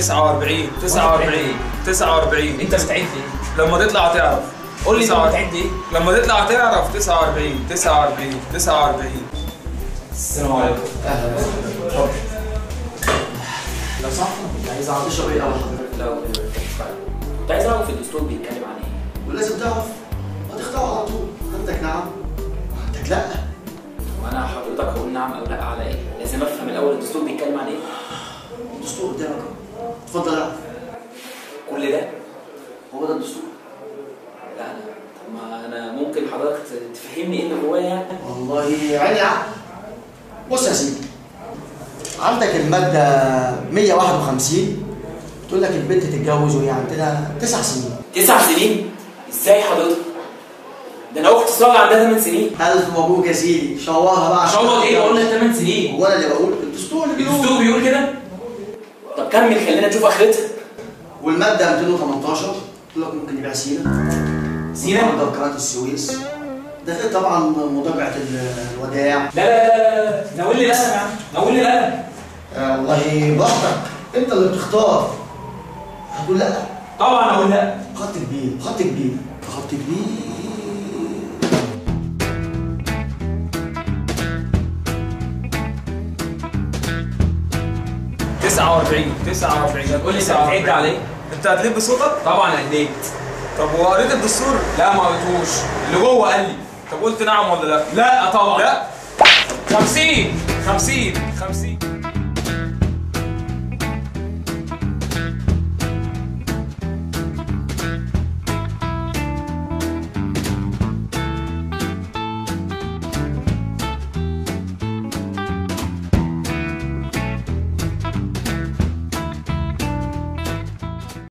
49 49 49. انت بتعد ايه؟ لما تطلع تعرف. قول لي انت بتعد ايه؟ لما تطلع تعرف. 49 49 49. السلام عليكم. اهلا وسهلا. اتفضل. لو سمحت كنت عايز اعرف تشرب ايه اول حضرتك؟ لا كنت عايز اعرف الدستور بيتكلم عن ايه؟ ولازم تعرف هتختار على طول. عندك نعم عندك لا. وانا حضرتك هقول نعم او لا على ايه؟ لازم افهم الاول الدستور بيتكلم عن ايه؟ الدستور قدامك اهو. اتفضل اعرف. كل ده؟ هو ده الدستور. لا طب ما انا ممكن حضرتك تفهمني ايه اللي جوايا يعني؟ والله عيني عقل. بص يا سيدي، عندك المادة 151 بتقول لك البنت تتجوز وهي عندها 9 سنين. 9 سنين؟ ازاي حضرتك؟ ده انا اختي ساره عندها 8 سنين. ألف مبروك يا سيدي، شورها بقى. شورت ايه؟ بقول لك 8 سنين. هو انا اللي بقول؟ الدستور اللي بيقول. الدستور بيقول كده؟ طب كمل خلينا نشوف اخرتها. والمادة 218 بتقول لك ممكن يبيع سينا. سينا؟ عندك قناة السويس. ده غير طبعا مضاجعة الوداع. لا لا لا لا نقول لي لا يا عم، نقول لي لا. والله براحتك، انت اللي بتختار. هتقول لا؟ طبعا اقول لا. خط كبير خط كبير خط كبير. تسعة وأربعين. هتقول لي انت بتعد على ايه؟ انت هتلب بصوتك؟ طبعا هديت. طب وقريت الدستور؟ لا ما قريتهوش، اللي جوه قال لي. طب قلت نعم ولا لا؟ لا طبعا. لا. 50 50 50.